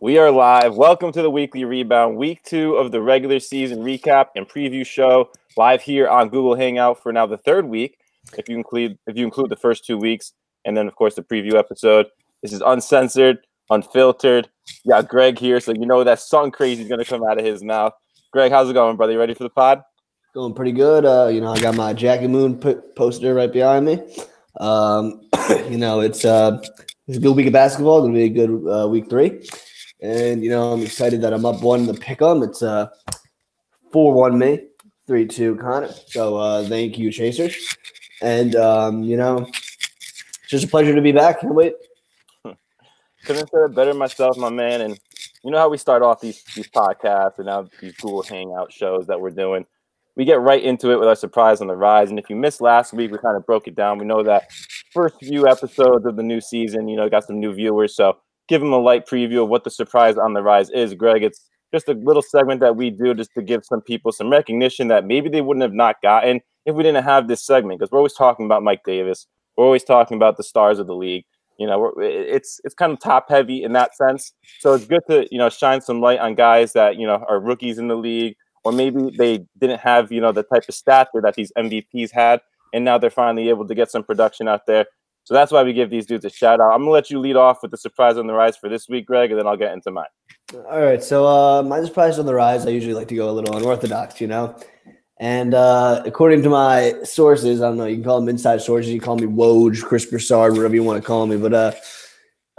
We are live. Welcome to the weekly Rebound, week 2 of the regular season recap and preview show, live here on Google Hangout for now the third week, if you include the first 2 weeks, and then of course the preview episode. This is uncensored, unfiltered. We got Greg here, so you know that something crazy is gonna come out of his mouth. Greg, how's it going, brother? You ready for the pod? Going pretty good. I got my Jackie Moon poster right behind me. It's a good week of basketball. It's gonna be a good week 3, and I'm excited that I'm up 1 in the pick'em. It's 4-1 me, 3-2 Connor. So thank you, Chasers, and it's just a pleasure to be back. Can't wait. Couldn't have said it better myself, my man. And you know how we start off these podcasts and now these Google Hangout shows that we're doing. We get right into it with our surprise on the rise. And if you missed last week, we kind of broke it down. We know that first few episodes of the new season, got some new viewers. So give them a light preview of what the surprise on the rise is. Greg, it's just a little segment that we do just to give some people some recognition that maybe they wouldn't have not gotten if we didn't have this segment. Because we're always talking about Mike Davis. We're always talking about the stars of the league. It's kind of top heavy in that sense. So it's good to, shine some light on guys that, are rookies in the league, or maybe they didn't have, the type of stature that these MVPs had, and now they're finally able to get some production out there. So that's why we give these dudes a shout out. I'm going to let you lead off with the surprise on the rise for this week, Greg, and then I'll get into mine. All right. So my surprise on the rise, I usually like to go a little unorthodox, And according to my sources, I don't know, you can call them inside sources, you can call me Woj, Chris Broussard, whatever you want to call me. But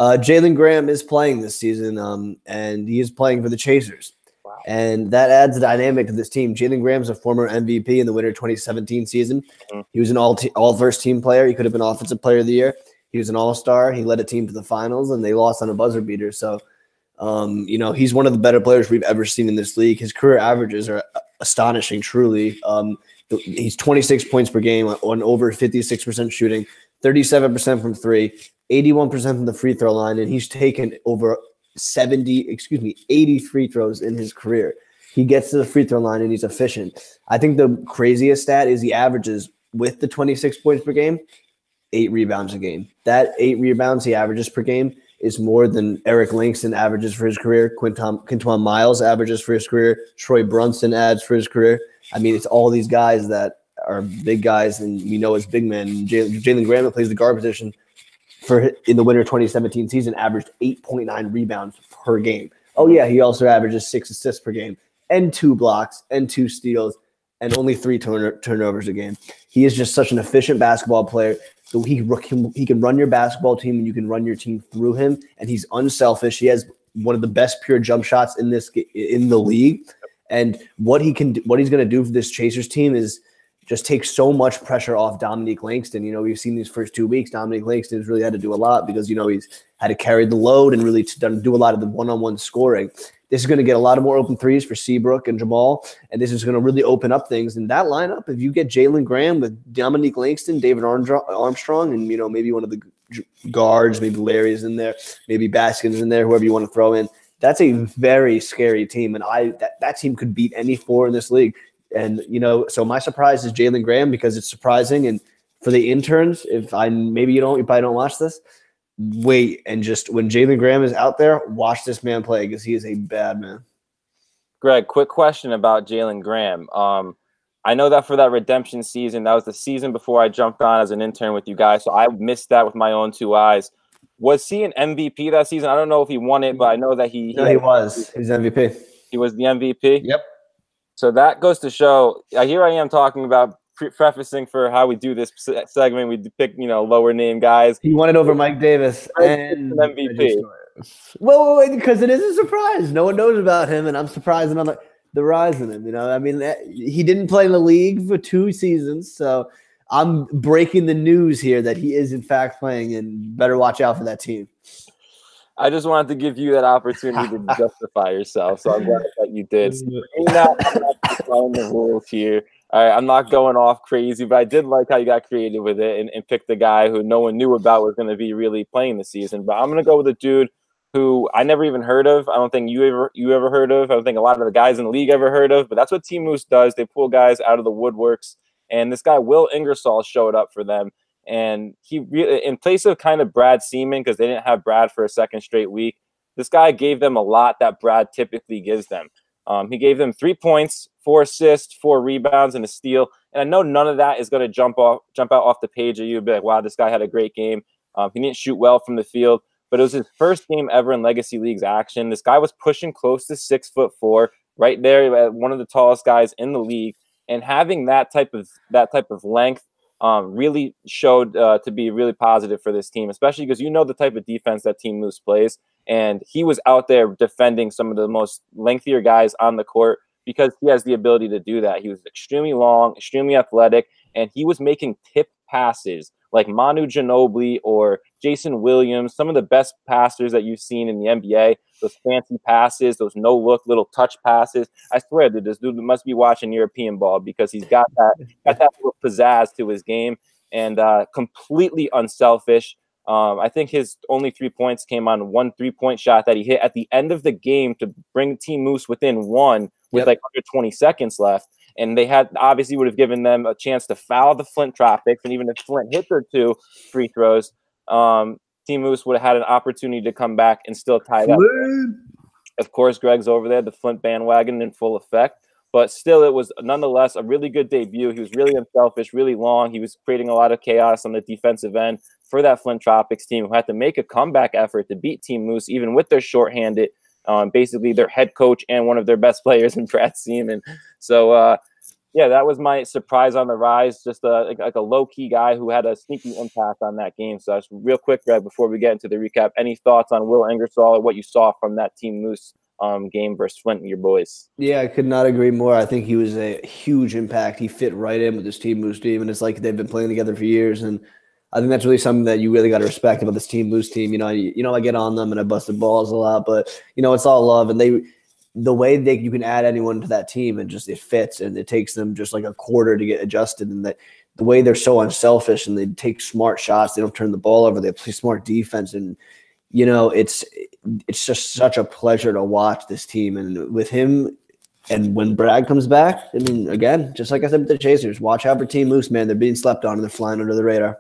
Jalen Graham is playing this season, and he is playing for the Chasers. Wow. And that adds a dynamic to this team. Jalen Graham's a former MVP in the winter 2017 season. Mm-hmm. He was an all first team player. He could have been offensive player of the year. He was an all-star. He led a team to the finals, and they lost on a buzzer beater. So, he's one of the better players we've ever seen in this league. His career averages are astonishing, truly. He's 26 points per game on over 56% shooting, 37% from 3, 81% from the free throw line, and he's taken over 80 free throws in his career. He gets to the free throw line and he's efficient. I think the craziest stat is he averages, with the 26 points per game, 8 rebounds a game. That 8 rebounds he averages per game is more than Eric Langston averages for his career, Quinton Miles averages for his career, Troy Brunson adds for his career. I mean, it's all these guys that are big guys, and we know as big men. Jalen Graham, that plays the guard position, in the winter 2017 season, averaged 8.9 rebounds per game. Oh, yeah, he also averages 6 assists per game and 2 blocks and 2 steals and only 3 turnovers a game. He is just such an efficient basketball player. So he can run your basketball team, and you can run your team through him, and he's unselfish. He has one of the best pure jump shots in the league. And what he's going to do for this Chasers team is just take so much pressure off Dominique Langston. We've seen these first 2 weeks, Dominique Langston has really had to do a lot because, he's had to carry the load and really do a lot of the one-on-one scoring. This is going to get a lot of more open threes for Seabrook and Jamal, and this is going to really open up things. In that lineup, if you get Jalen Graham with Dominique Langston, David Armstrong, and, maybe one of the guards, maybe Larry's in there, maybe Baskin's in there, whoever you want to throw in, that's a very scary team, and that team could beat any 4 in this league. And, so my surprise is Jalen Graham because it's surprising. And for the interns, you probably don't watch this, wait, and just when Jalen Graham is out there, watch this man play because he is a bad man. Greg, quick question about Jalen Graham. I know that for that redemption season, that was the season before I jumped on as an intern with you guys, so I missed that with my own 2 eyes. Was he an MVP that season? I don't know if he won it, but I know that he was. He's MVP. He was the MVP? Yep. So that goes to show, here I am talking about prefacing for how we do this segment. We pick, lower name guys. He won it over Mike Davis and an MVP. Well, because it is a surprise. No one knows about him, and I'm surprised on the rise in him. He didn't play in the league for 2 seasons, so I'm breaking the news here that he is in fact playing, and better watch out for that team. I just wanted to give you that opportunity to justify yourself, so I'm glad that you did. I'm not following the rules here. All right, I'm not going off crazy, but I did like how you got creative with it and picked the guy who no one knew about was going to be really playing the season. But I'm going to go with a dude who I never even heard of. I don't think you ever heard of. I don't think a lot of the guys in the league ever heard of. But that's what Team Moose does. They pull guys out of the woodworks. And this guy, Will Ingersoll, showed up for them. And he really, in place of kind of Brad Seaman, because they didn't have Brad for a second straight week, this guy gave them a lot that Brad typically gives them. He gave them 3 points, 4 assists, 4 rebounds, and a steal. And I know none of that is going to jump out off the page of you and be like, wow, this guy had a great game. He didn't shoot well from the field, but it was his first game ever in Legacy League's action. This guy was pushing close to 6'4", right there, one of the tallest guys in the league. And having that type of length really showed to be really positive for this team, especially because you know the type of defense that Team Moose plays. And he was out there defending some of the most lengthier guys on the court because he has the ability to do that. He was extremely long, extremely athletic, and he was making tip passes like Manu Ginobili or Jason Williams, some of the best passers that you've seen in the NBA, those fancy passes, those no-look little touch passes. I swear that this dude must be watching European ball because he's got that little pizzazz to his game, and completely unselfish. I think his only 3 points came on 1 3-point shot that he hit at the end of the game to bring Team Moose within 1 with like under 20 seconds left. And they had obviously would have given them a chance to foul the Flint Tropics. And even if Flint hit their 2 free throws, Team Moose would have had an opportunity to come back and still tie it up. Of course, Greg's over there, the Flint bandwagon in full effect. But still, it was nonetheless a really good debut. He was really unselfish, really long. He was creating a lot of chaos on the defensive end for that Flint Tropics team, who had to make a comeback effort to beat Team Moose, even with their shorthanded, basically their head coach and one of their best players in Brad Seaman. So, yeah, that was my surprise on the rise. Just like a low-key guy who had a sneaky impact on that game. So, just real quick, Greg, before we get into the recap, any thoughts on Will Ingersoll or what you saw from that Team Moose game versus Flint and your boys? Yeah, I could not agree more. I think he was a huge impact. He fit right in with this Team Moose team, and it's like they've been playing together for years. And I think that's really something that you really got to respect about this Team Moose team. I get on them and I busted balls a lot, but it's all love. And the way you can add anyone to that team and just it fits, and it takes them just like a quarter to get adjusted. And that the way they're so unselfish and they take smart shots, they don't turn the ball over, they play smart defense, and it's just such a pleasure to watch this team. And with him, and when Brad comes back, I mean, again, just like I said with the Chasers, watch out for Team Moose, man. They're being slept on and they're flying under the radar.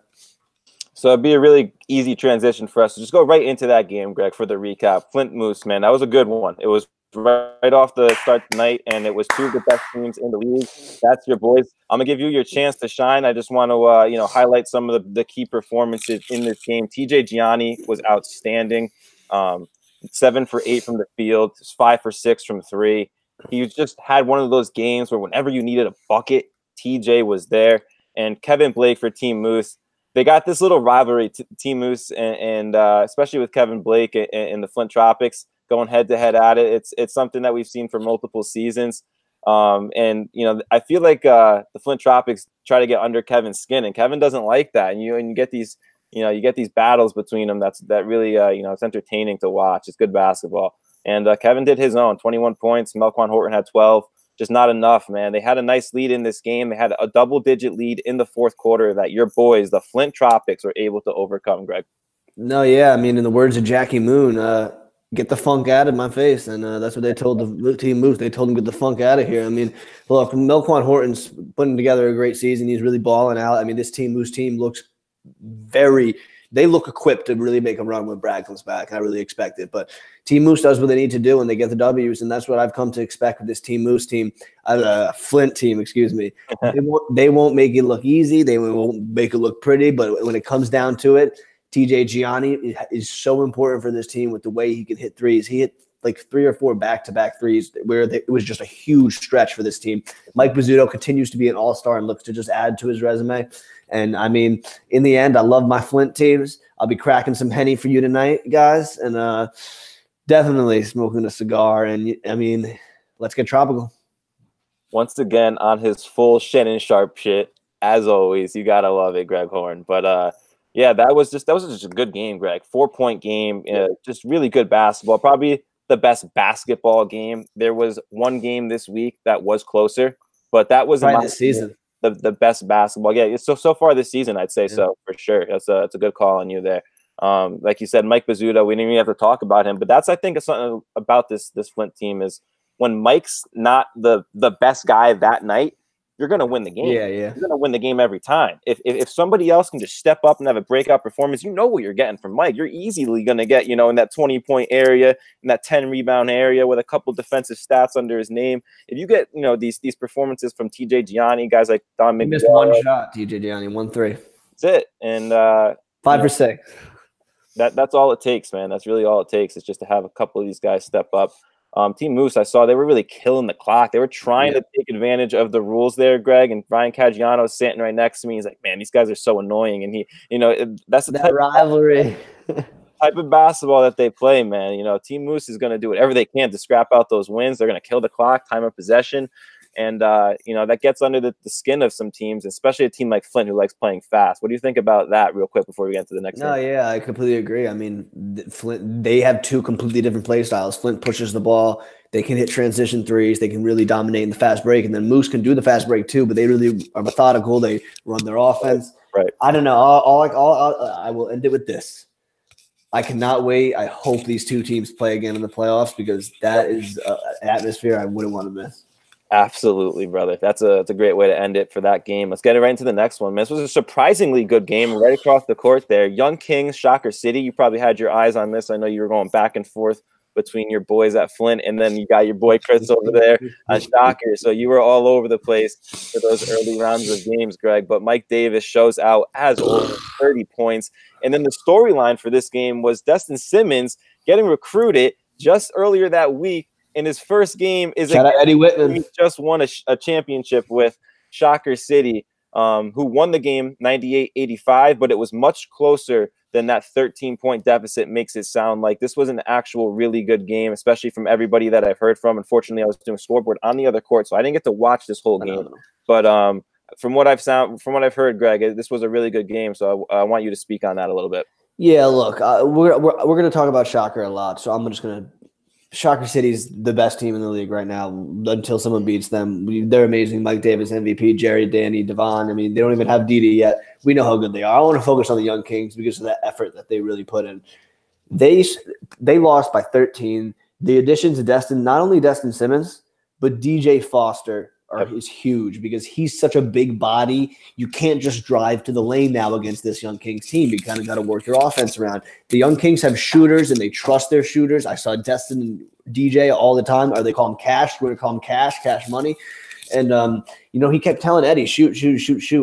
So it'd be a really easy transition for us to just go right into that game, Greg, for the recap. Flint Moose, man, that was a good one. It was right off the start tonight, and it was 2 of the best teams in the league. That's your boys. I'm gonna give you your chance to shine. I just want to highlight some of the key performances in this game. TJ Gianni was outstanding. 7 for 8 from the field, 5 for 6 from 3. He just had one of those games where whenever you needed a bucket, TJ was there. And Kevin Blake for Team Moose. They got this little rivalry, Team Moose, and especially with Kevin Blake and the Flint Tropics going head-to-head at it. It's something that we've seen for multiple seasons. And I feel like the Flint Tropics try to get under Kevin's skin, and Kevin doesn't like that. And you get these, you get these battles between them. That really, it's entertaining to watch. It's good basketball. And Kevin did his own, 21 points. Melquan Horton had 12. Just not enough, man. They had a nice lead in this game. They had a double-digit lead in the fourth quarter that your boys, the Flint Tropics, were able to overcome, Greg. No, yeah. I mean, in the words of Jackie Moon, get the funk out of my face. And that's what they told the Team Moose. They told him, get the funk out of here. I mean, look, Melquan Horton's putting together a great season. He's really balling out. I mean, this Team Moose team looks they look equipped to really make a run when Brad comes back. I really expect it. But Team Moose does what they need to do and they get the W's, and that's what I've come to expect with this Team Moose team, Flint team, excuse me. They won't make it look easy. They won't make it look pretty. But when it comes down to it, TJ Gianni is so important for this team with the way he can hit threes. He hit like 3 or 4 back-to-back threes where it was just a huge stretch for this team. Mike Bizzuto continues to be an all-star and looks to just add to his resume. And, I mean, in the end, I love my Flint teams. I'll be cracking some Henny for you tonight, guys, and definitely smoking a cigar. And, I mean, let's get tropical. Once again, on his full Shannon Sharp shit, as always. You got to love it, Greg Horne. But, yeah, that was just a good game, Greg. 4-point game, just really good basketball. Probably the best basketball game. There was one game this week that was closer, but that was this season. The best basketball. Yeah, it's so far this season, I'd say so for sure. It's a good call on you there. Like you said, Mike Bizzuto, we didn't even have to talk about him, but that's, I think, something about this Flint team is when Mike's not the best guy that night, you're going to win the game. Yeah. You're going to win the game every time. If somebody else can just step up and have a breakout performance, you know what you're getting from Mike. You're easily going to get, in that 20-point area, in that 10-rebound area with a couple defensive stats under his name. If you get, these performances from TJ Gianni, guys like Don He Miguel. missed one shot, TJ Gianni, 1-3. That's it. And 5 for 6. That's all it takes, man. That's really all it takes, is just to have a couple of these guys step up. Team Moose, I saw they were really killing the clock. They were trying to take advantage of the rules there, Greg. And Ryan Caggiano is sitting right next to me. He's like, man, these guys are so annoying. And he, that's the rivalry. Type of basketball that they play, man. Team Moose is going to do whatever they can to scrap out those wins. They're going to kill the clock, time of possession. And, that gets under the skin of some teams, especially a team like Flint who likes playing fast. What do you think about that real quick before we get to the next game? Yeah, I completely agree. I mean, Flint, they have two completely different play styles. Flint pushes the ball. They can hit transition threes. They can really dominate in the fast break. And then Moose can do the fast break too, but they really are methodical. They run their offense. Right. I don't know. I will end it with this. I cannot wait. I hope these two teams play again in the playoffs, because that is an atmosphere I wouldn't want to miss. Absolutely, brother. That's a great way to end it for that game. Let's get it right into the next one, man. This was a surprisingly good game right across the court there. Young Kings, Shocker City. You probably had your eyes on this. I know you were going back and forth between your boys at Flint, and then you got your boy Chris over there on Shocker. So you were all over the place for those early rounds of games, Greg. But Mike Davis shows out as always, 30 points. And then the storyline for this game was Destin Simmons getting recruited just earlier that week. In his first game is Eddie Whitman. He just won a championship with Shocker City, who won the game 98-85, but it was much closer than that 13-point deficit makes it sound like. This was an actual really good game, especially from everybody that I've heard from. Unfortunately, I was doing scoreboard on the other court, so I didn't get to watch this whole game. But from what I've heard, Greg, this was a really good game. So I want you to speak on that a little bit. Yeah, look, we're going to talk about Shocker a lot, so I'm just going to. Shocker City's the best team in the league right now until someone beats them. They're amazing. Mike Davis, MVP, Jerry, Danny, Devon. I mean, they don't even have Didi yet. We know how good they are. I want to focus on the Young Kings because of that effort that they really put in. They lost by 13. The additions of Destin, not only Destin Simmons, but DJ Foster is huge because he's such a big body. You can't just drive to the lane now against this Young Kings team. You kind of got to work your offense around. The Young Kings have shooters, and they trust their shooters. I saw Destin and DJ all the time. Or they call him Cash. We're going to call him Cash Money. And, he kept telling Eddie, shoot.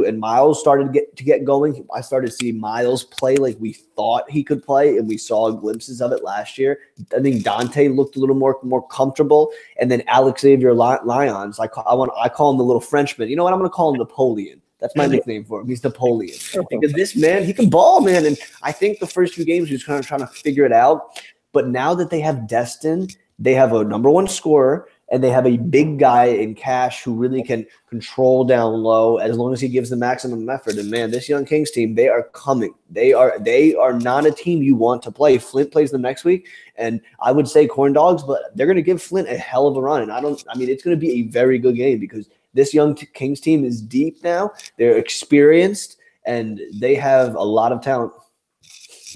And Miles started to get going. I started to see Miles play like we thought he could play, and we saw glimpses of it last year. I think Dante looked a little more comfortable. And then Alex Xavier Lyons, I call him the little Frenchman. You know what? I'm going to call him Napoleon. That's my nickname for him. He's Napoleon. Because this man, he can ball, man. And I think the first few games he was kind of trying to figure it out. But now that they have Destin, they have a number one scorer, and they have a big guy in Cash who really can control down low as long as he gives the maximum effort. And, man, this Young Kings team, they are coming. They are not a team you want to play. Flint plays them next week, and I would say corn dogs, but they're going to give Flint a hell of a run. And it's going to be a very good game because this Young Kings team is deep now. They're experienced, and they have a lot of talent.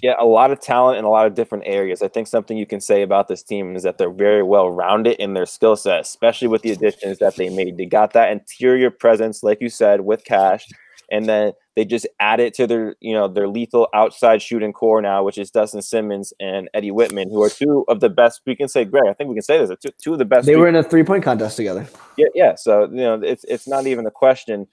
Yeah, a lot of talent in a lot of different areas. I think something you can say about this team is that they're very well rounded in their skill set, especially with the additions that they made. They got that interior presence, like you said, with Cash, and then they just added to their lethal outside shooting core now, which is Dustin Simmons and Eddie Whitman, who are two of the best. We can say, Greg, I think we can say this, two of the best. They were in a 3-point contest together. Yeah. So it's not even a question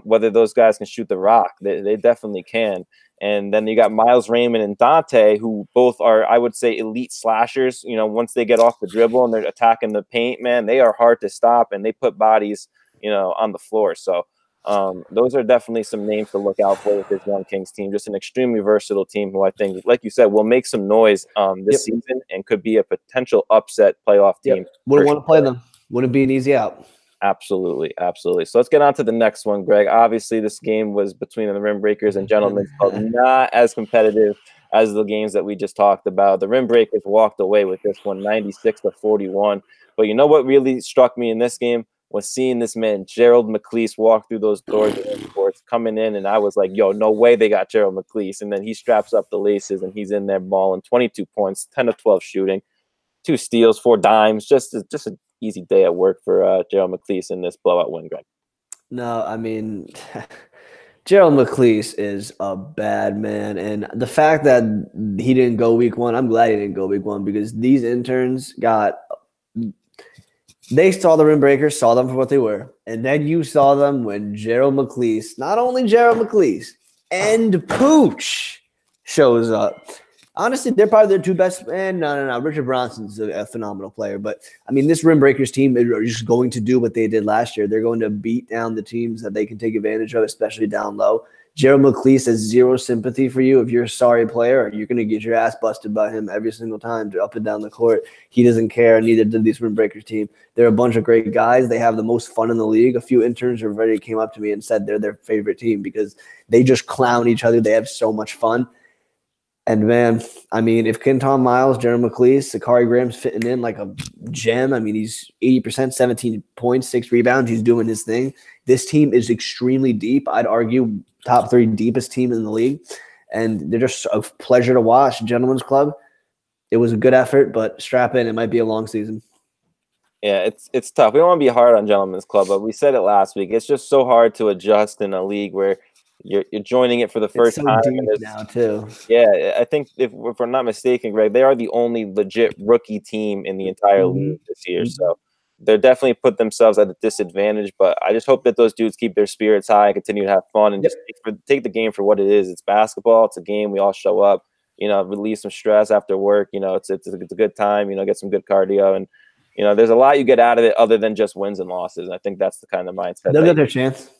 whether those guys can shoot the rock. They definitely can. And then you got Miles Raymond and Dante, who both are, I would say, elite slashers. Once they get off the dribble and they're attacking the paint, man, they are hard to stop, and they put bodies, on the floor. So those are definitely some names to look out for with this Young Kings team. Just an extremely versatile team who I think, like you said, will make some noise this season and could be a potential upset playoff team. Wouldn't want to play them. Wouldn't be an easy out. Absolutely. So let's get on to the next one, Greg. Obviously, this game was between the Rim Breakers and Gentlemen, not as competitive as the games that we just talked about. The Rim Breakers walked away with this one, 96-41. But you know what really struck me in this game was seeing this man, Gerald McLeese, walk through those doors of the courts coming in, and I was like, yo, no way they got Gerald McLeese. And then he straps up the laces, and he's in there balling, 22 points, 10 of 12 shooting, 2 steals, 4 dimes, just an easy day at work for Gerald McLeese in this blowout win, Greg. No, I mean, Gerald McLeese is a bad man. And the fact that he didn't go week one, I'm glad he didn't go week one because these interns they saw the rim breakers, saw them for what they were. And then you saw them when Gerald McLeese, not only Gerald McLeese, and Pooch shows up. Honestly, they're probably their two best. And no. Richard Bronson's a phenomenal player. But, I mean, this Rim Breakers team are just going to do what they did last year. They're going to beat down the teams that they can take advantage of, especially down low. Gerald McLeese has zero sympathy for you if you're a sorry player. You're going to get your ass busted by him every single time up and down the court. He doesn't care. Neither did this Rim Breakers team. They're a bunch of great guys. They have the most fun in the league. A few interns already came up to me and said they're their favorite team because they just clown each other. They have so much fun. And, man, I mean, if Kenton Miles, Gerald McLeese, Sakari Graham's fitting in like a gem. I mean, he's 80%, 17 points, 6 rebounds. He's doing his thing. This team is extremely deep. I'd argue top 3 deepest team in the league. And they're just a pleasure to watch. Gentlemen's Club, it was a good effort, but strap in. It might be a long season. Yeah, it's tough. We don't want to be hard on Gentlemen's Club, but we said it last week. It's just so hard to adjust in a league where you're joining it for the first time. Deep now too. Yeah, I think if we're not mistaken, Greg, they are the only legit rookie team in the entire league this year. So they're definitely put themselves at a disadvantage. But I just hope that those dudes keep their spirits high, continue to have fun, and just take the game for what it is. It's basketball. It's a game. We all show up. Release some stress after work. It's a good time. Get some good cardio, and there's a lot you get out of it other than just wins and losses. And I think that's the kind of mindset. They'll get their chance.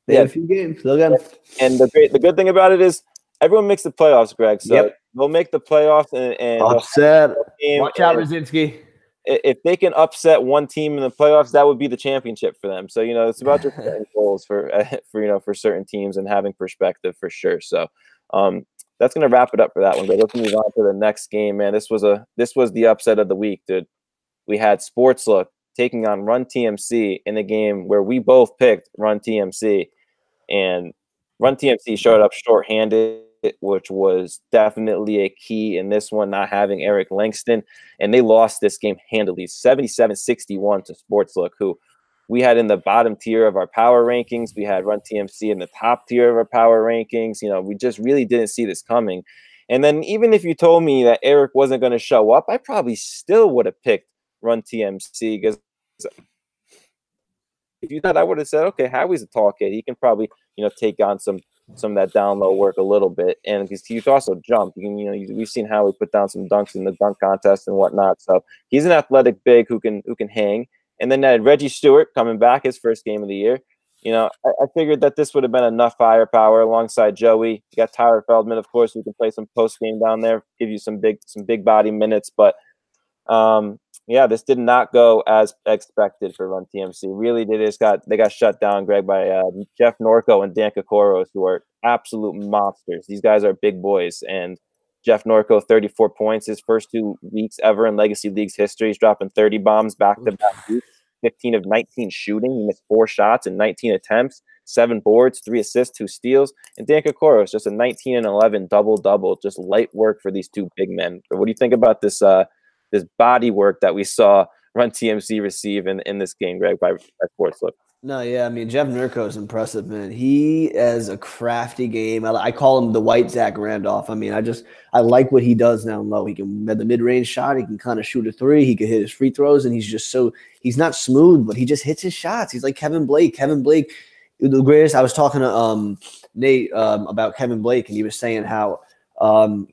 They have a few games. They'll get them. And the good thing about it is everyone makes the playoffs, Greg. So they'll make the playoffs and upset. Watch out, Rosinski. If they can upset one team in the playoffs, that would be the championship for them. So it's about just setting goals for certain teams and having perspective for sure. So that's gonna wrap it up for that one. But let's move on to the next game, man. This was the upset of the week, dude. We had Sportslook taking on Run TMC in a game where we both picked Run TMC, and Run TMC showed up shorthanded, which was definitely a key in this one, not having Eric Langston, and they lost this game handily, 77-61 to Sportslook, who we had in the bottom tier of our power rankings. We had Run TMC in the top tier of our power rankings. We just really didn't see this coming. And then even if you told me that Eric wasn't going to show up, I probably still would have picked Run TMC because if you thought, I would have said, okay, Howie's a tall kid. He can probably, take on some of that down low work a little bit. And because he can also jump. We've seen Howie put down some dunks in the dunk contest and whatnot. So he's an athletic big who can hang. And then Reggie Stewart coming back, his first game of the year. I figured that this would have been enough firepower alongside Joey. You got Tyler Feldman, of course, who can play some post game down there, give you some big body minutes. But this did not go as expected for Run TMC. Really, they got shut down, Greg, by Jeff Norco and Dan Kokoros, who are absolute monsters. These guys are big boys. And Jeff Norco, 34 points, his first 2 weeks ever in Legacy League's history. He's dropping 30 bombs back-to-back weeks, 15 of 19 shooting. He missed 4 shots in 19 attempts, 7 boards, 3 assists, 2 steals. And Dan Kokoros, just a 19 and 11 double-double, just light work for these 2 big men. But what do you think about this body work that we saw Run TMC receive in this game, Greg, by Sportslook? No, yeah, I mean, Jeff Nurko is impressive, man. He has a crafty game. I call him the white Zach Randolph. I mean, I like what he does down low. He can have the mid-range shot. He can kind of shoot a 3. He can hit his free throws, and he's not smooth, but he just hits his shots. He's like Kevin Blake. Kevin Blake, the greatest. I was talking to Nate about Kevin Blake, and he was saying how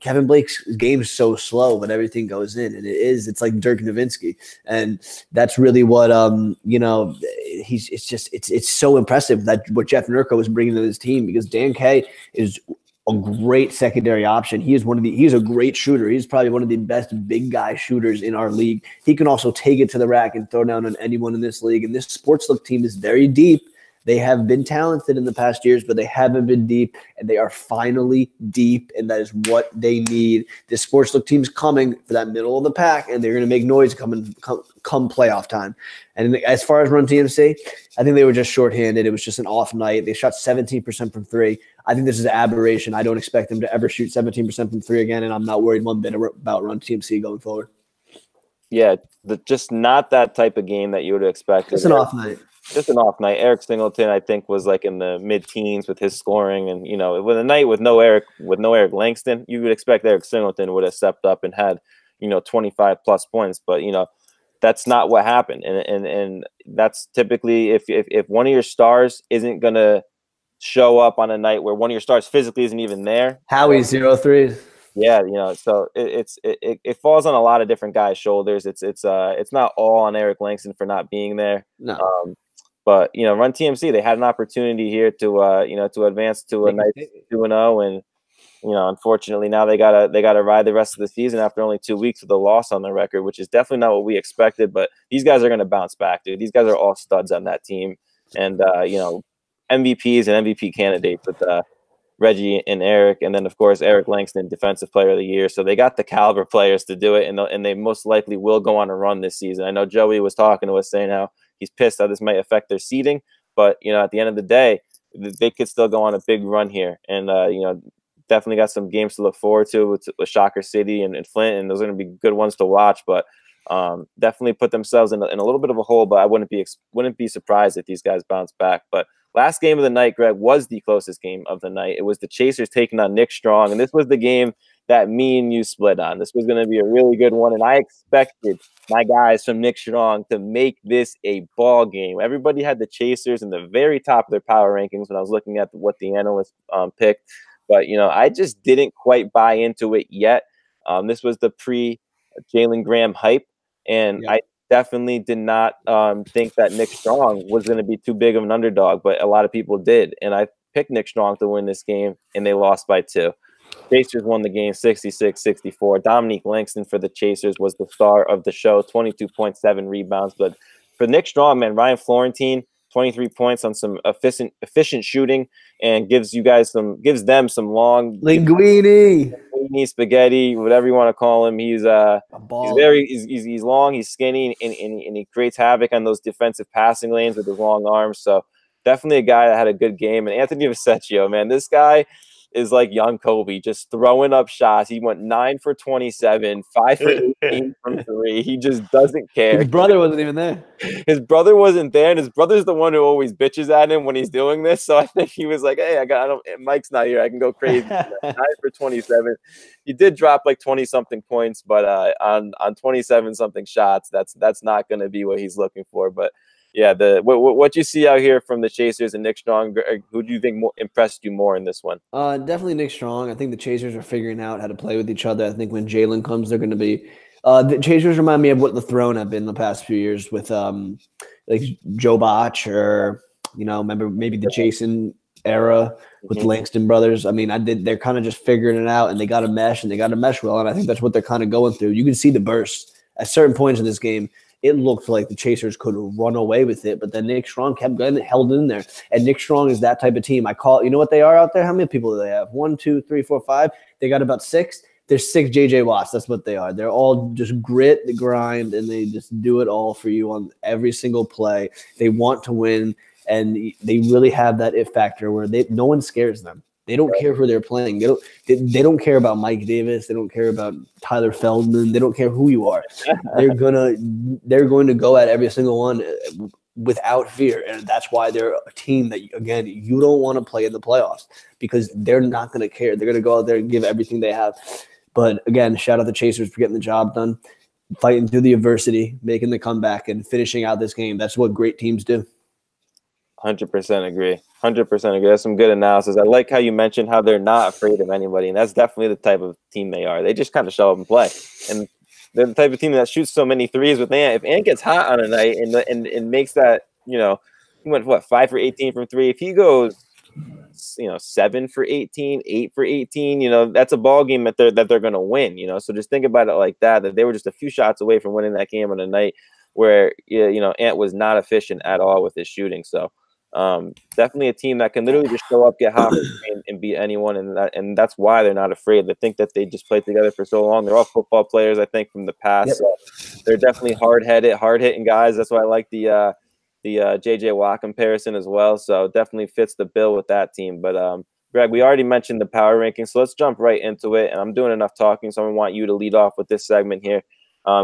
Kevin Blake's game is so slow, but everything goes in, and it's like Dirk Nowitzki, and that's really what it's so impressive that what Jeff Nurko is bringing to this team, because Dan K is a great secondary option. He's a great shooter. He's probably one of the best big guy shooters in our league. He can also take it to the rack and throw down on anyone in this league. And this Sportslook team is very deep. They have been talented in the past years, but they haven't been deep, and they are finally deep, and that is what they need. This Sportslook team's coming for that middle of the pack, and they're going to make noise come playoff time. And as far as Run TMC, I think they were just shorthanded. It was just an off night. They shot 17% from 3. I think this is an aberration. I don't expect them to ever shoot 17% from 3 again, and I'm not worried one bit about Run TMC going forward. Yeah, just not that type of game that you would expect. It's an off night. just an off night. Eric Singleton, I think, was like in the mid-teens with his scoring, and with a night with no Eric Langston, you would expect Eric Singleton would have stepped up and had 25 plus points, but that's not what happened, and that's typically if one of your stars isn't gonna show up on a night where one of your stars physically isn't even there. Howie 0-3. Yeah, so it falls on a lot of different guys' shoulders. It's not all on Eric Langston for not being there. No. But Run TMC, they had an opportunity here to to advance to a nice 2-0, and unfortunately now they gotta ride the rest of the season after only 2 weeks with a loss on their record, which is definitely not what we expected. But these guys are gonna bounce back, dude. These guys are all studs on that team, and MVPs and MVP candidates with Reggie and Eric, and then of course Eric Langston, Defensive Player of the Year. So they got the caliber players to do it, and they most likely will go on a run this season. I know Joey was talking to us saying how he's pissed how this might affect their seeding, but at the end of the day, they could still go on a big run here, and definitely got some games to look forward to with Shocker City and Flint, and those are going to be good ones to watch. But definitely put themselves in a little bit of a hole. But I wouldn't be surprised if these guys bounce back. But last game of the night, Greg, was the closest game of the night. It was the Chasers taking on Nick Strong, and this was the game that me and you split on. This was going to be a really good one, and I expected my guys from Nick Strong to make this a ball game. Everybody had the Chasers in the very top of their power rankings when I was looking at what the analysts picked, but I just didn't quite buy into it yet. This was the pre-Jalen Graham hype, and I definitely did not think that Nick Strong was going to be too big of an underdog, but a lot of people did, and I picked Nick Strong to win this game, and they lost by 2. Chasers won the game 66-64. Dominique Langston for the Chasers was the star of the show, 22.7 rebounds. But for Nick Strong, man, Ryan Florentine, 23 points on some efficient shooting, and gives them some long linguine spaghetti, whatever you want to call him. He's long, he's skinny, and he creates havoc on those defensive passing lanes with his long arms. So definitely a guy that had a good game. And Anthony Vesecchio, man, this guy is like young Kobe, just throwing up shots. He went 9 for 27, 5 for 18 from 3. He just doesn't care. His brother wasn't even there. His brother wasn't there, and his brother's the one who always bitches at him when he's doing this. So I think he was like, "Hey, Mike's not here. I can go crazy." 9 for 27. He did drop like 20-something points, but on 27-something shots, that's not going to be what he's looking for. But yeah, what you see out here from the Chasers and Nick Strong, who do you think impressed you more in this one? Definitely Nick Strong. I think the Chasers are figuring out how to play with each other. I think when Jalen comes, they're going to be the Chasers remind me of what the Throne have been the past few years with like Joe Botch or remember maybe the Jason era with the Langston brothers. I mean, they're kind of just figuring it out, and they got to mesh, and they got to mesh well, and I think that's what they're kind of going through. You can see the bursts at certain points in this game. It looked like the Chasers could run away with it, but then Nick Strong kept getting held in there. And Nick Strong is that type of team. You know what they are out there? How many people do they have? 1, 2, 3, 4, 5. They got about 6. There's 6 JJ Watts. That's what they are. They're all just grit, the grind, and they just do it all for you on every single play. They want to win, and they really have that it factor where no one scares them. They don't care who they're playing. They don't care about Mike Davis. They don't care about Tyler Feldman. They don't care who you are. They're going to go at every single one without fear, and that's why they're a team that again you don't want to play in the playoffs because they're not going to care. They're going to go out there and give everything they have. But again, shout out the Chasers for getting the job done, fighting through the adversity, making the comeback, and finishing out this game. That's what great teams do. 100% agree. 100% agree. That's some good analysis. I like how you mentioned how they're not afraid of anybody, and that's definitely the type of team they are. They just kind of show up and play, and they're the type of team that shoots so many threes with Ant. If Ant gets hot on a night and makes that, he went 5 for 18 from 3. If he goes, 7 for 18, 8 for 18, that's a ball game that they're going to win. So just think about it like that they were just a few shots away from winning that game on a night where Ant was not efficient at all with his shooting. So. Definitely a team that can literally just show up, get hot, and beat anyone, and that's why they're not afraid. They think that they just played together for so long. They're all football players, I think, from the past. Yep. So they're definitely hard-hitting guys. That's why I like the JJ Watt comparison as well. So definitely fits the bill with that team. But Greg, we already mentioned the power rankings, so let's jump right into it. And I'm doing enough talking, so I want you to lead off with this segment here.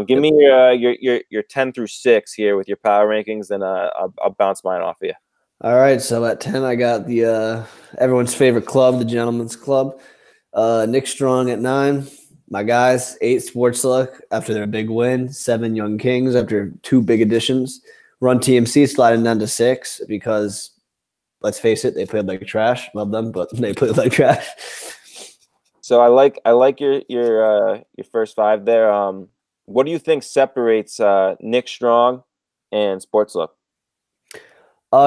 Give me your 10 through 6 here with your power rankings, and I'll bounce mine off of you. All right, so at 10, I got the everyone's favorite club, the Gentleman's Club. Nick Strong at 9. My guys, 8 Sports Luck after their big win. 7 Young Kings after 2 big additions. Run TMC sliding down to 6 because, let's face it, they played like trash. Love them, but they played like trash. So I like your first 5 there. What do you think separates Nick Strong and Sports Luck?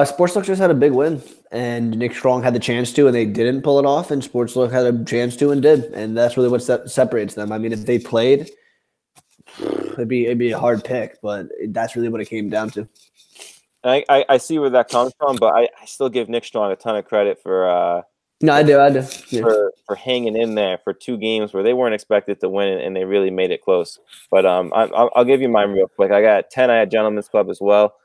Sports Luck just had a big win, and Nick Strong had the chance to, and they didn't pull it off, and Sports Luck had a chance to and did, and that's really what separates them. I mean, if they played, it'd be a hard pick, but that's really what it came down to. I see where that comes from, but I still give Nick Strong a ton of credit for No, I do. Yeah. for hanging in there for 2 games where they weren't expected to win, and they really made it close. But I'll give you mine real quick. I got 10. I had Gentleman's Club as well.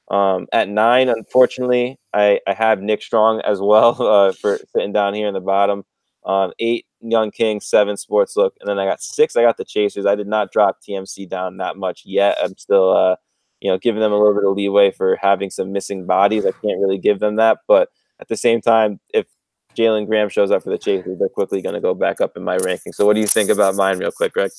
At 9, unfortunately, I have Nick Strong as well for sitting down here in the bottom. 8 Young Kings, 7 Sports Look, and then I got 6. I got the Chasers. I did not drop TMC down that much yet. I'm still giving them a little bit of leeway for having some missing bodies. I can't really give them that, but at the same time, if Jalen Graham shows up for the Chasers, they're quickly going to go back up in my ranking. So what do you think about mine real quick, Greg?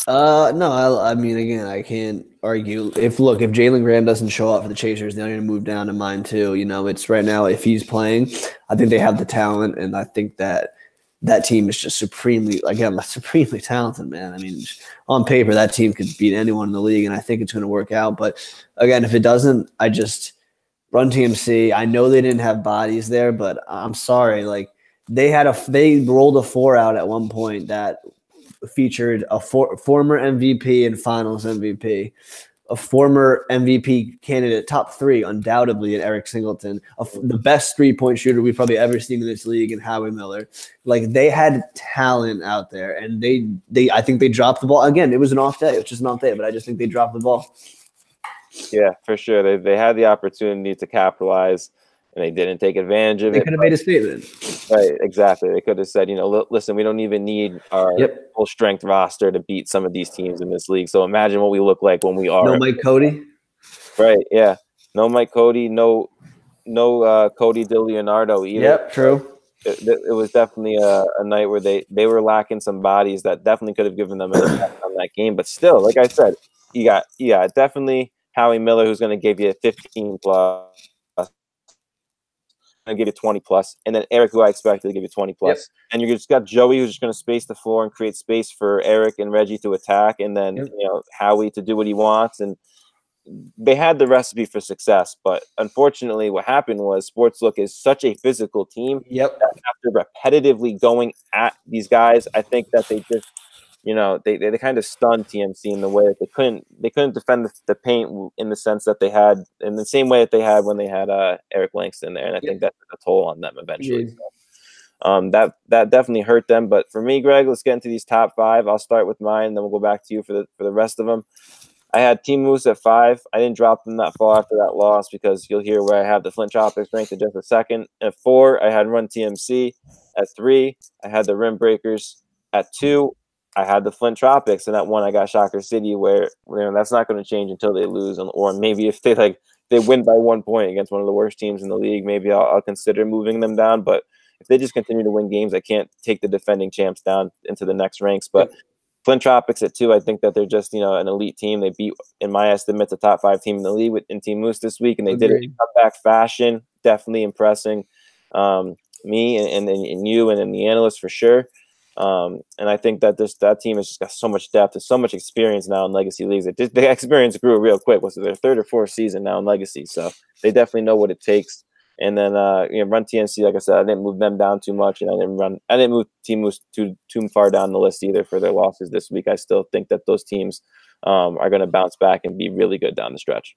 No, I mean, again, I can't argue. If Jalen Graham doesn't show up for the Chasers, they're going to move down to mine too. It's right now, if he's playing, I think they have the talent, and I think that team is just supremely talented, man. I mean, on paper, that team could beat anyone in the league, and I think it's going to work out. But again, if it doesn't, I just run TMC. I know they didn't have bodies there, but I'm sorry. Like they rolled a 4 out at one point that featured a former MVP and Finals MVP, a former MVP candidate, top 3 undoubtedly, at Eric Singleton, the best 3-point shooter we've probably ever seen in this league, and Howie Miller. Like they had talent out there, and I think they dropped the ball again. It was an off day. It was just an off day, but I just think they dropped the ball. Yeah, for sure. They had the opportunity to capitalize, and they didn't take advantage of it. They could have made a statement. Right, exactly. They could have said, listen, we don't even need our full strength roster to beat some of these teams in this league. So imagine what we look like when we are. No Mike Cody. Right, yeah. No Mike Cody, no Cody DeLeonardo either. Yep, true. It was definitely a night where they were lacking some bodies that definitely could have given them an impact on that game. But still, like I said, you got definitely Howie Miller, who's going to give you 15 plus. And give you 20 plus, and then Eric, who I expected to give you 20 plus. Yep. And you just got Joey, who's just going to space the floor and create space for Eric and Reggie to attack, and then Howie to do what he wants. And they had the recipe for success, but unfortunately, what happened was Sportslook is such a physical team. Yep. That after repetitively going at these guys, I think that they just they kind of stunned TMC in the way that they couldn't defend the paint in the sense that they had in the same way that they had when they had Eric Langston there, and I think that took a toll on them eventually. So, that definitely hurt them. But for me, Greg, let's get into these top 5. I'll start with mine, and then we'll go back to you for the rest of them. I had Team Moose at 5. I didn't drop them that far after that loss because you'll hear where I have the Flint Tropics ranked in just a second. At 4, I had Run TMC. At 3, I had the Rim Breakers. At 2, I had the Flint Tropics, and at 1, I got Shocker City, where that's not going to change until they lose, or maybe if they win by 1 point against one of the worst teams in the league, maybe I'll consider moving them down. But if they just continue to win games, I can't take the defending champs down into the next ranks. But Flint Tropics at 2, I think that they're just an elite team. They beat, in my estimate, the top 5 team in the league in Team Moose this week, and they did it in comeback fashion, definitely impressing me and you and the analysts for sure. And I think that that team has just got so much depth and so much experience now in Legacy leagues. The experience grew real quick. Was it their 3rd or 4th season now in Legacy? So they definitely know what it takes. And then Run TNC, like I said, I didn't move them down too much, and I didn't move Team Moose too far down the list either for their losses this week. I still think that those teams are going to bounce back and be really good down the stretch.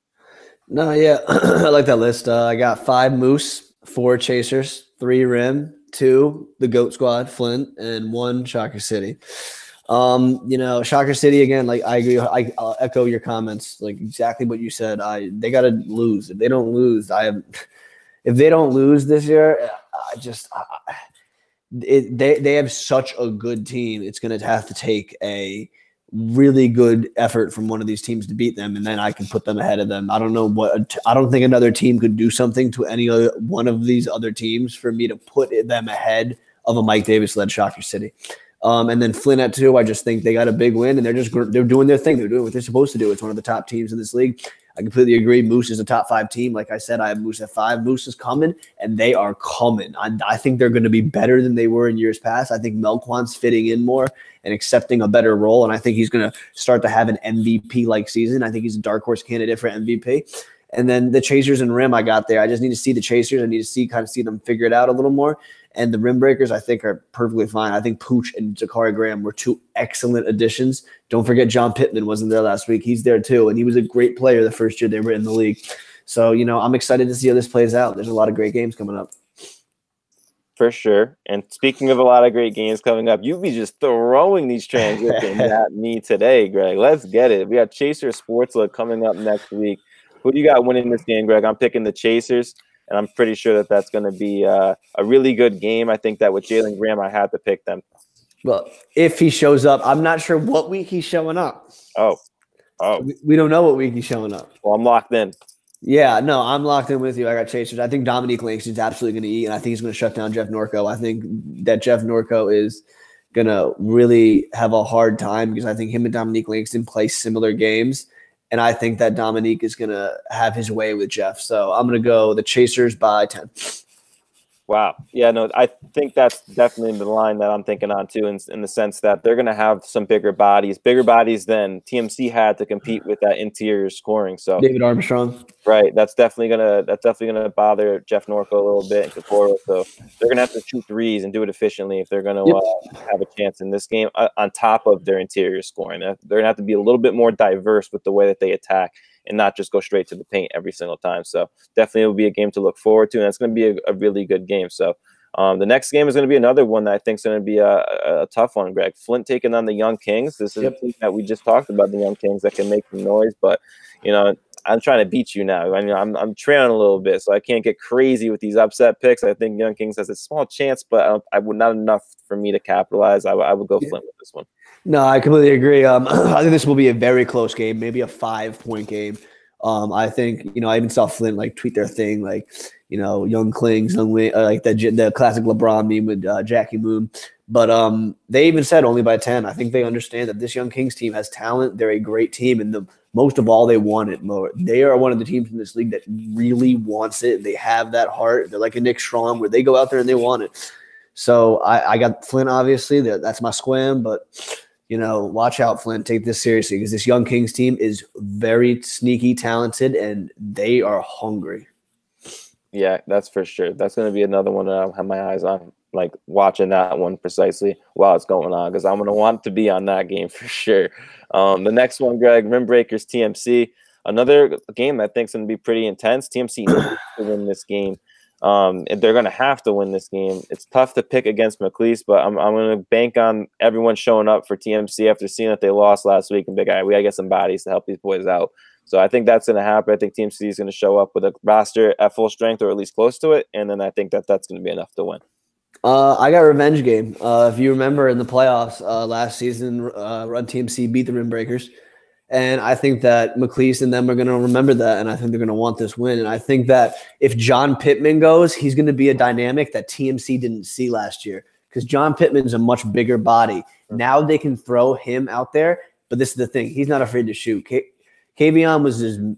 No, yeah, I like that list. I got 5 Moose, 4 Chasers, 3 Rim, 2 the Goat Squad, Flint, and 1 Shocker City. Shocker City again. Like I agree. I'll echo your comments. Like exactly what you said. They got to lose. If they don't lose, if they don't lose this year, they have such a good team. It's going to have to take a really good effort from one of these teams to beat them, and then I can put them ahead of them. I don't think another team could do something to any other one of these other teams for me to put them ahead of a Mike Davis-led Shocker City. And then Flint at 2, I just think they got a big win, and they're doing their thing. They're doing what they're supposed to do. It's one of the top teams in this league. I completely agree. Moose is a top 5 team. Like I said, I have Moose at 5. Moose is coming, and they are coming. I think they're going to be better than they were in years past. I think Melquan's fitting in more and accepting a better role, and I think he's going to start to have an MVP-like season. I think he's a dark horse candidate for MVP. And then the Chasers and Rim I got there. I just need to see the Chasers. I need to kind of see them figure it out a little more. And the Rim Breakers, I think, are perfectly fine. I think Pooch and Zakari Graham were 2 excellent additions. Don't forget John Pittman wasn't there last week. He's there too, and he was a great player the first year they were in the league. So, I'm excited to see how this plays out. There's a lot of great games coming up. For sure. And speaking of a lot of great games coming up, you be just throwing these transitions at me today, Greg. Let's get it. We got Chaser Sportsbook coming up next week. Who do you got winning this game, Greg? I'm picking the Chasers. And I'm pretty sure that that's going to be a really good game. I think that with Jalen Graham, I had to pick them. Well, if he shows up, I'm not sure what week he's showing up. Oh. We don't know what week he's showing up. Well, I'm locked in. Yeah, no, I'm locked in with you. I got Chasers. I think Dominique Langston's absolutely going to eat, and I think he's going to shut down Jeff Norco. I think that Jeff Norco is going to really have a hard time because I think him and Dominique Langston play similar games. And I think that Dominique is going to have his way with Jeff. So I'm going to go the Chasers by 10. Wow. Yeah, no, I think that's definitely the line that I'm thinking on too, in the sense that they're going to have some bigger bodies than TMC had to compete with that interior scoring. So David Armstrong. Right. That's definitely gonna bother Jeff Norco a little bit and Kokoro. So they're gonna have to shoot threes and do it efficiently if they're gonna have a chance in this game on top of their interior scoring. They're gonna have to be a little bit more diverse with the way that they attack and not just go straight to the paint every single time. So definitely will be a game to look forward to, and it's going to be a really good game. So the next game is going to be another one that I think is going to be a tough one, Greg. Flint taking on the Young Kings. This is a team that we just talked about, the Young Kings, that can make some noise, but I'm trying to beat you now. I'm trailing a little bit, so I can't get crazy with these upset picks. I think Young Kings has a small chance, but I would not enough for me to capitalize. I would go Flint with this one. No, I completely agree. I think this will be a very close game, maybe a 5-point game. I think, I even saw Flint tweet their thing, Young Klings, like the classic LeBron meme with Jackie Moon. But they even said only by 10. I think they understand that this Young Kings team has talent. They're a great team, and most of all, they want it more. They are one of the teams in this league that really wants it. They have that heart. They're like a Nick Strom, where they go out there and they want it. So I got Flint, obviously. That's my squam, but watch out, Flint. Take this seriously because this Young Kings team is very sneaky, talented, and they are hungry. Yeah, that's for sure. That's going to be another one that I'll have my eyes on, watching that one precisely while it's going on, because I'm going to want to be on that game for sure. The next one, Greg, Rim Breakers TMC. Another game I think is going to be pretty intense. TMC needs to win this game. They're going to have to win this game. It's tough to pick against McLeese, but I'm going to bank on everyone showing up for TMC after seeing that they lost last week. And we got to get some bodies to help these boys out. So I think that's going to happen. I think TMC is going to show up with a roster at full strength or at least close to it. And then I think that's going to be enough to win. I got a revenge game. If you remember in the playoffs last season, Run TMC beat the Rim Breakers. And I think that McLeese and them are going to remember that, and I think they're going to want this win. And I think that if John Pittman goes, he's going to be a dynamic that TMC didn't see last year because John Pittman's a much bigger body. Now they can throw him out there, but this is the thing. He's not afraid to shoot. Kavion was a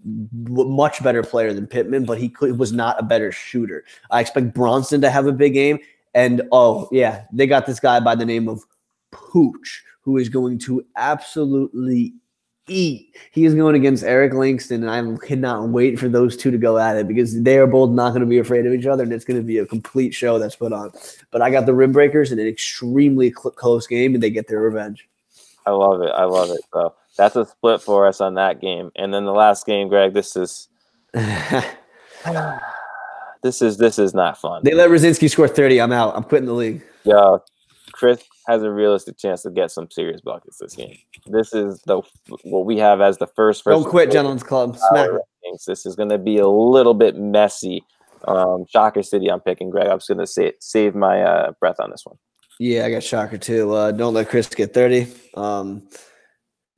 much better player than Pittman, but he was not a better shooter. I expect Bronson to have a big game. And, they got this guy by the name of Pooch, who is going to absolutely eat. He is going against Eric Langston, and I cannot wait for those two to go at it because they are both not going to be afraid of each other, and it's going to be a complete show that's put on. But I got the Rim Breakers in an extremely close game, and they get their revenge. I love it. So that's a split for us on that game. And then the last game, Greg, this is this is not fun. They let Rosinski score 30. I'm out. I'm quitting the league. Yeah, Chris has a realistic chance to get some serious buckets this game. This is what we have as the first. Don't quit, Gentlemen's Club. Smack it. This is going to be a little bit messy. Shocker City, I'm picking, Greg. I'm just going to save my breath on this one. Yeah, I got Shocker too. Don't let Chris get 30.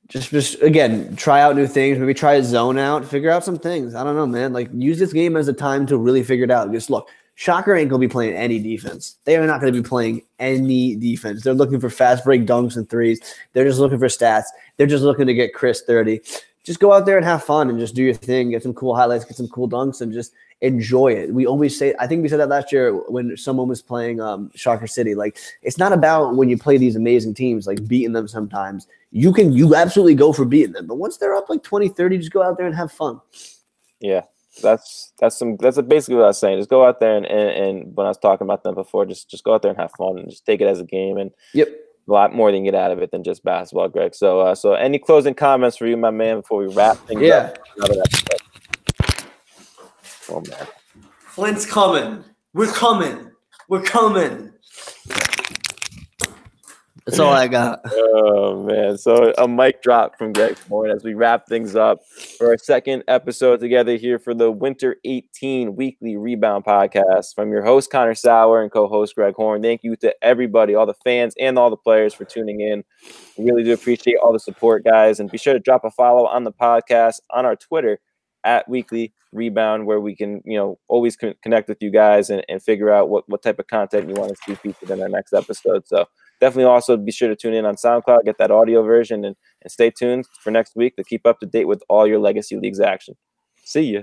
just again, try out new things. Maybe try a zone out, figure out some things. I don't know, man. Like, use this game as a time to really figure it out. Just look, Shocker ain't going to be playing any defense. They are not going to be playing any defense. They're looking for fast break dunks and threes. They're just looking for stats. They're just looking to get Chris 30. Just go out there and have fun and just do your thing. Get some cool highlights, get some cool dunks, and just enjoy it. We always say, I think we said that last year when someone was playing Shocker City. Like, it's not about when you play these amazing teams, like beating them sometimes. You absolutely go for beating them. But once they're up like 20, 30, just go out there and have fun. Yeah. That's basically what I was saying. Just go out there and when I was talking about them before, just go out there and have fun and just take it as a game, and a lot more than you get out of it than just basketball, Greg. So so any closing comments for you, my man, before we wrap things up? Oh man. Flint's coming. We're coming. We're coming. That's all I got. Oh, man. So a mic drop from Greg Horne as we wrap things up for our second episode together here for the Winter 18 Weekly Rebound Podcast. From your host, Connor Sauer, and co-host Greg Horne. Thank you to everybody, all the fans and all the players, for tuning in. We really do appreciate all the support, guys. And be sure to drop a follow on the podcast on our Twitter at Weekly Rebound, where we can, always connect with you guys and figure out what type of content you want to see featured in our next episode. So definitely also be sure to tune in on SoundCloud, get that audio version, and stay tuned for next week to keep up to date with all your Legacy Leagues action. See ya.